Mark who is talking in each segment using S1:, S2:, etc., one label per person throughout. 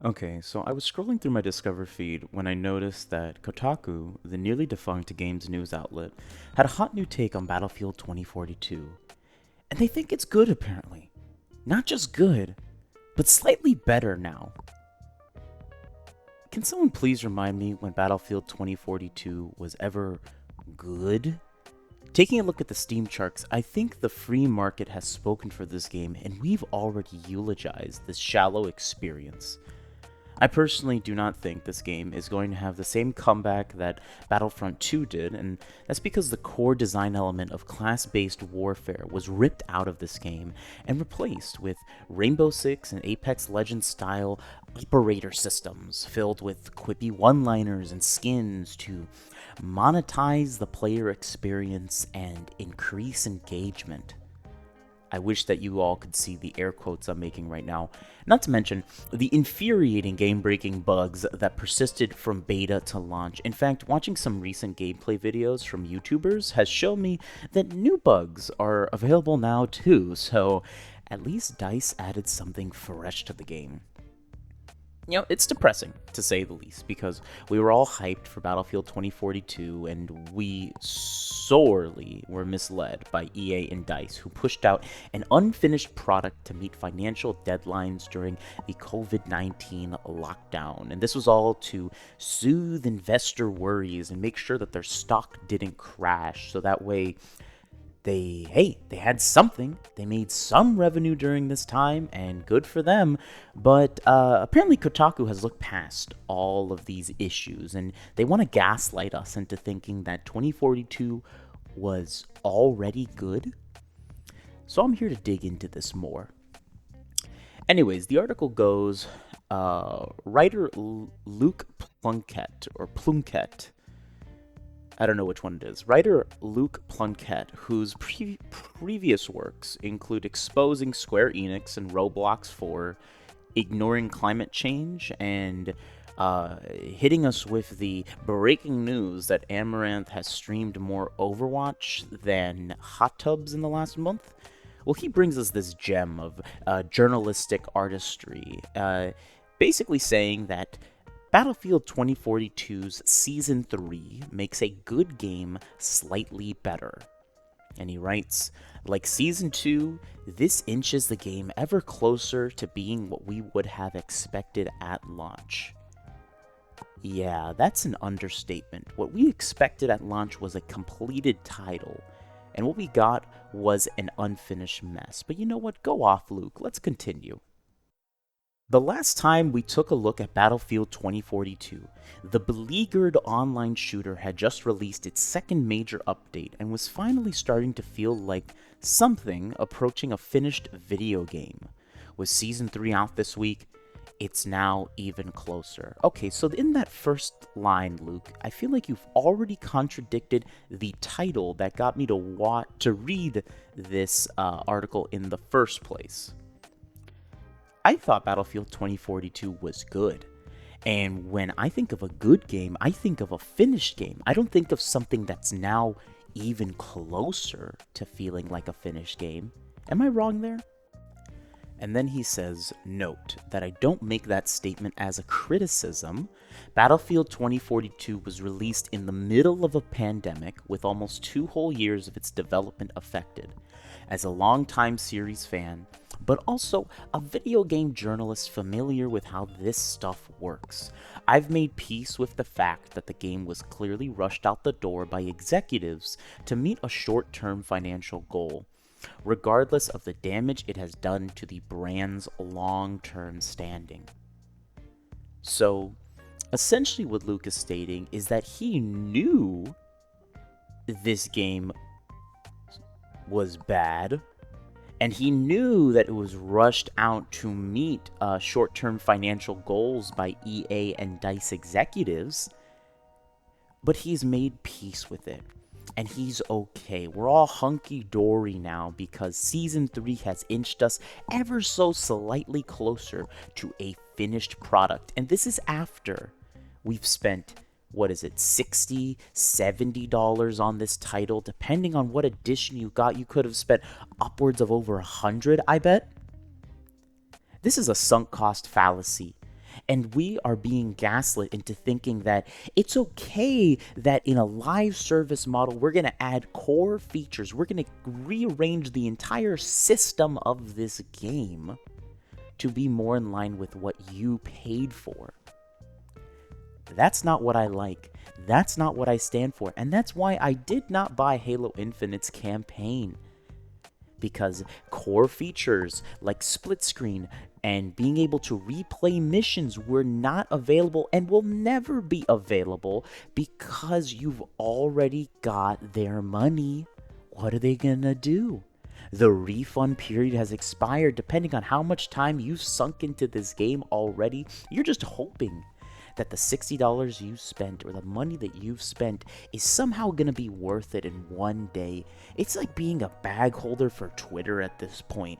S1: Okay, so I was scrolling through my Discover feed when I noticed that Kotaku, the nearly defunct games news outlet, had a hot new take on Battlefield 2042. And they think it's good, apparently. Not just good, but slightly better now. Can someone please remind me when Battlefield 2042 was ever good? Taking a look at the Steam charts, I think the free market has spoken for this game, and we've already eulogized this shallow experience. I personally do not think this game is going to have the same comeback that Battlefront 2 did, and that's because the core design element of class-based warfare was ripped out of this game and replaced with Rainbow Six and Apex Legends style operator systems filled with quippy one-liners and skins to monetize the player experience and increase engagement. I wish that you all could see the air quotes I'm making right now. Not to mention the infuriating game breaking bugs that persisted from beta to launch. In fact, watching some recent gameplay videos from YouTubers has shown me that new bugs are available now too, so at least DICE added something fresh to the game. It's depressing, to say the least, because we were all hyped for Battlefield 2042, and we sorely were misled by EA and DICE, who pushed out an unfinished product to meet financial deadlines during the COVID-19 lockdown. And this was all to soothe investor worries and make sure that their stock didn't crash, so that way they had something. They made some revenue during this time, and good for them. But apparently, Kotaku has looked past all of these issues, and they want to gaslight us into thinking that 2042 was already good. So I'm here to dig into this more. Anyways, the article goes writer Luke Plunkett. I don't know which one it is. Writer Luke Plunkett, whose previous works include exposing Square Enix and Roblox for ignoring climate change and hitting us with the breaking news that Amaranth has streamed more Overwatch than hot tubs in the last month. Well, he brings us this gem of journalistic artistry, basically saying that Battlefield 2042's Season 3 makes a good game slightly better. And he writes, like Season 2, this inches the game ever closer to being what we would have expected at launch. Yeah, that's an understatement. What we expected at launch was a completed title, and what we got was an unfinished mess. But you know what? Go off, Luke. Let's continue. The last time we took a look at Battlefield 2042, the beleaguered online shooter had just released its second major update and was finally starting to feel like something approaching a finished video game. With Season 3 out this week, it's now even closer. Okay, so in that first line, Luke, I feel like you've already contradicted the title that got me to read this article in the first place. I thought Battlefield 2042 was good. And when I think of a good game, I think of a finished game. I don't think of something that's now even closer to feeling like a finished game. Am I wrong there? And then he says, note that I don't make that statement as a criticism. Battlefield 2042 was released in the middle of a pandemic with almost 2 whole years of its development affected. As a longtime series fan, but also a video game journalist familiar with how this stuff works, I've made peace with the fact that the game was clearly rushed out the door by executives to meet a short-term financial goal, regardless of the damage it has done to the brand's long-term standing. So, essentially what Luke is stating is that he knew this game was bad, and he knew that it was rushed out to meet short-term financial goals by EA and DICE executives, but he's made peace with it. And he's okay. We're all hunky-dory now because Season 3 has inched us ever so slightly closer to a finished product. And this is after we've spent, what is it, $60, $70 on this title. Depending on what edition you got, you could have spent upwards of over $100, I bet. This is a sunk cost fallacy. And we are being gaslit into thinking that it's okay that in a live service model, we're going to add core features. We're going to rearrange the entire system of this game to be more in line with what you paid for. That's not what I like. That's not what I stand for. And that's why I did not buy Halo Infinite's campaign. Because core features like split screen and being able to replay missions were not available and will never be available because you've already got their money. What are they gonna do? The refund period has expired. Depending on how much time you've sunk into this game already, you're just hoping that the $60 you spent or the money that you've spent is somehow going to be worth it in one day. It's like being a bag holder for Twitter at this point.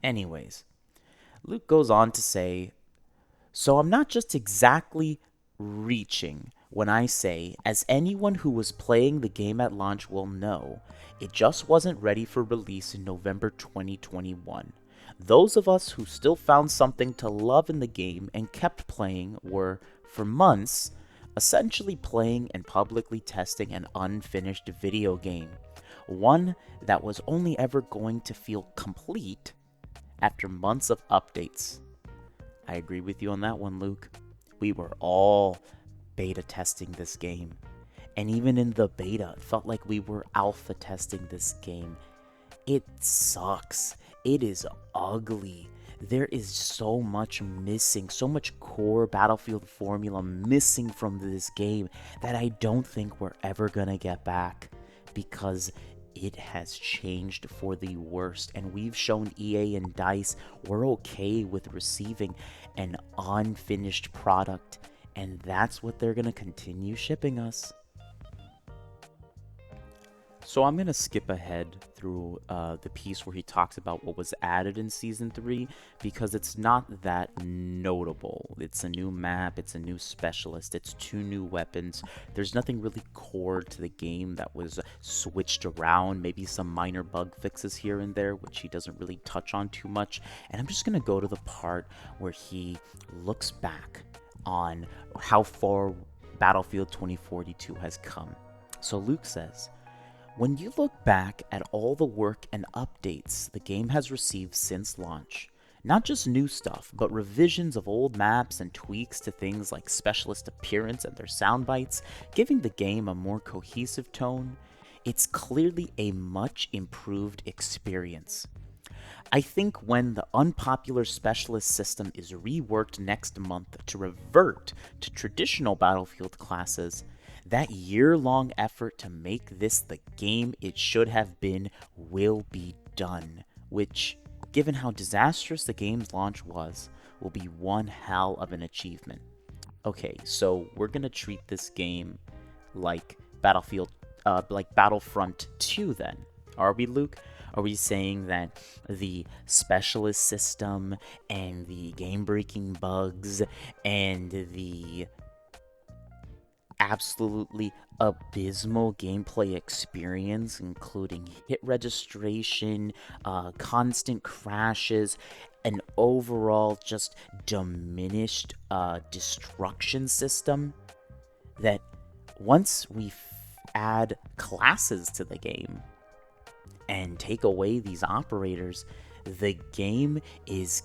S1: Anyways, Luke goes on to say, so I'm not just exactly reaching when I say, as anyone who was playing the game at launch will know, it just wasn't ready for release in November 2021. Those of us who still found something to love in the game and kept playing were, for months, essentially playing and publicly testing an unfinished video game. One that was only ever going to feel complete after months of updates. I agree with you on that one, Luke. We were all beta testing this game. And even in the beta, it felt like we were alpha testing this game. It sucks. It is ugly. There is so much missing, so much core Battlefield formula missing from this game that I don't think we're ever gonna get back because it has changed for the worst. And we've shown EA and DICE we're okay with receiving an unfinished product, and that's what they're gonna continue shipping us. So I'm going to skip ahead through the piece where he talks about what was added in Season 3 because it's not that notable. It's a new map, it's a new specialist, it's 2 new weapons. There's nothing really core to the game that was switched around, maybe some minor bug fixes here and there, which he doesn't really touch on too much. And I'm just going to go to the part where he looks back on how far Battlefield 2042 has come. So Luke says, when you look back at all the work and updates the game has received since launch, not just new stuff, but revisions of old maps and tweaks to things like specialist appearance and their sound bites, giving the game a more cohesive tone, it's clearly a much improved experience. I think when the unpopular specialist system is reworked next month to revert to traditional Battlefield classes, that year-long effort to make this the game it should have been will be done, which, given how disastrous the game's launch was, will be one hell of an achievement. Okay, so we're gonna treat this game like Battlefront 2 then. Are we, Luke? Are we saying that the specialist system and the game-breaking bugs and the absolutely abysmal gameplay experience, including hit registration, constant crashes, an overall just diminished destruction system, that once we add classes to the game and take away these operators, the game is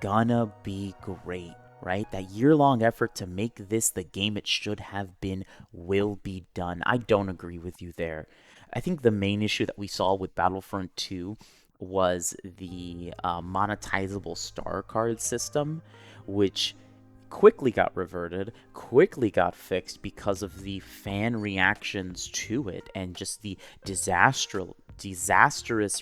S1: gonna be great, right? That year-long effort to make this the game it should have been will be done. I don't agree with you there. I think the main issue that we saw with Battlefront 2 was the monetizable star card system, which quickly got reverted, quickly got fixed because of the fan reactions to it and just the disastrous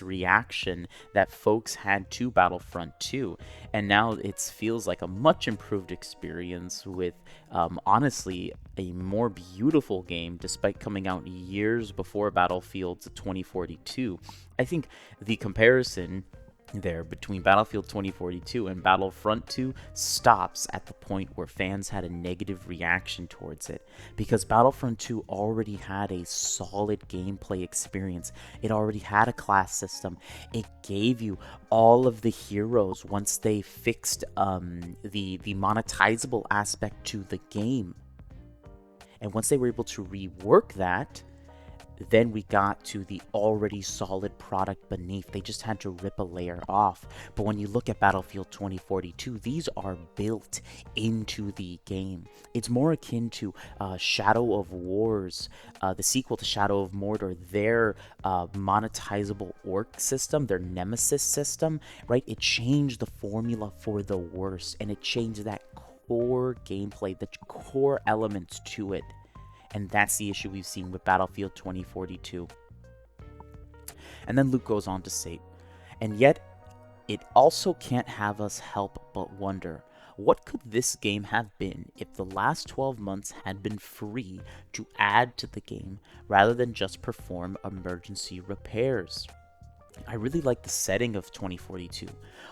S1: reaction that folks had to Battlefront 2. And now it feels like a much improved experience with, honestly, a more beautiful game despite coming out years before Battlefield 2042. I think the comparison there between Battlefield 2042 and Battlefront 2 stops at the point where fans had a negative reaction towards it, because Battlefront 2 already had a solid gameplay experience. It already had a class system. It gave you all of the heroes once they fixed the monetizable aspect to the game. And once they were able to rework that, then we got to the already solid product beneath. They just had to rip a layer off. But when you look at Battlefield 2042, these are built into the game. It's more akin to Shadow of Wars, the sequel to Shadow of Mordor, their monetizable orc system, their nemesis system, right? It changed the formula for the worse, and it changed that core gameplay, the core elements to it. And that's the issue we've seen with Battlefield 2042. And then Luke goes on to say, and yet it also can't have us help but wonder, what could this game have been if the last 12 months had been free to add to the game rather than just perform emergency repairs? I really like the setting of 2042,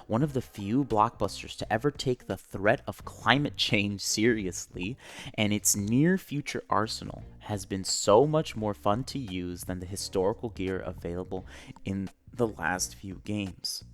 S1: one of the few blockbusters to ever take the threat of climate change seriously, and its near future arsenal has been so much more fun to use than the historical gear available in the last few games.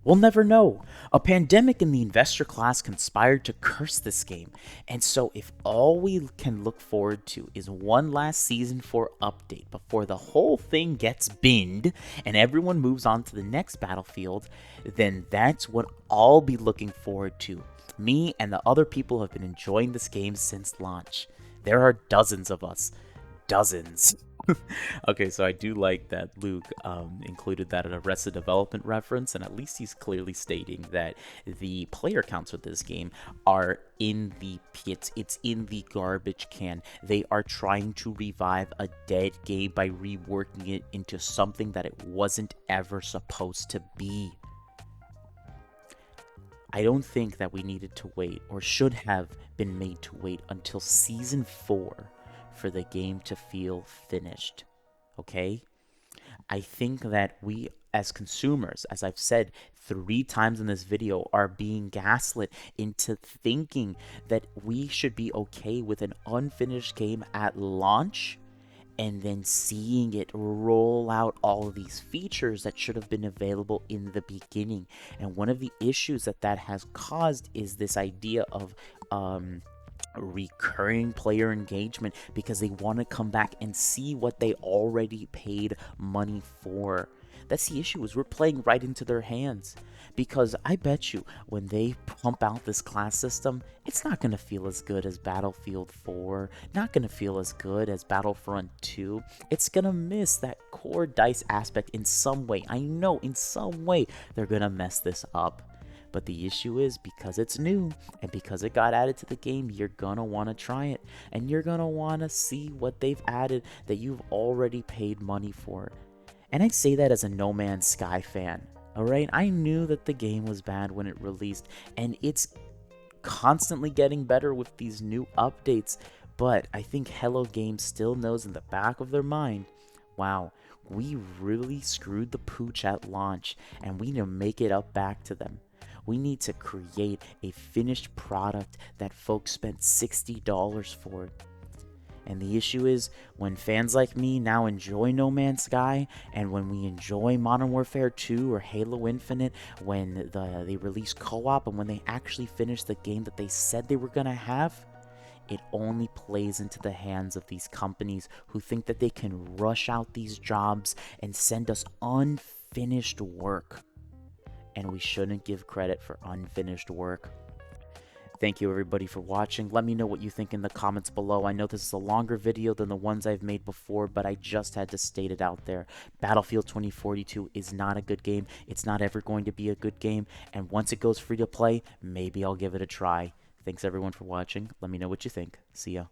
S1: We'll never know. A pandemic in the investor class conspired to curse this game, and so if all we can look forward to is one last Season 4 update before the whole thing gets binned and everyone moves on to the next Battlefield, then that's what I'll be looking forward to. Me and the other people have been enjoying this game since launch. There are dozens of us. Dozens. Okay, so I do like that Luke included that in Arrested Development reference, and at least he's clearly stating that the player counts of this game are in the pits. It's in the garbage can. They are trying to revive a dead game by reworking it into something that it wasn't ever supposed to be. I don't think that we needed to wait, or should have been made to wait, until Season 4 for the game to feel finished, okay? I think that we as consumers, as I've said 3 times in this video, are being gaslit into thinking that we should be okay with an unfinished game at launch and then seeing it roll out all of these features that should have been available in the beginning. And one of the issues that has caused is this idea of recurring player engagement, because they want to come back and see what they already paid money for. That's the issue, is we're playing right into their hands, because I bet you when they pump out this class system, it's not going to feel as good as Battlefield 4, not going to feel as good as Battlefront 2. It's going to miss that core DICE aspect in some way. I know in some way they're going to mess this up. But the issue is, because it's new and because it got added to the game, you're gonna want to try it, and you're gonna want to see what they've added that you've already paid money for. And I say that as a No Man's Sky fan, alright? I knew that the game was bad when it released, and it's constantly getting better with these new updates, but I think Hello Games still knows in the back of their mind, wow, we really screwed the pooch at launch, and we need to make it up back to them. We need to create a finished product that folks spent $60 for. And the issue is, when fans like me now enjoy No Man's Sky, and when we enjoy Modern Warfare 2 or Halo Infinite, when they release co-op, and when they actually finish the game that they said they were going to have, it only plays into the hands of these companies who think that they can rush out these jobs and send us unfinished work. And we shouldn't give credit for unfinished work. Thank you everybody for watching. Let me know what you think in the comments below. I know this is a longer video than the ones I've made before, but I just had to state it out there. Battlefield 2042 is not a good game. It's not ever going to be a good game. And once it goes free to play, maybe I'll give it a try. Thanks everyone for watching. Let me know what you think. See ya.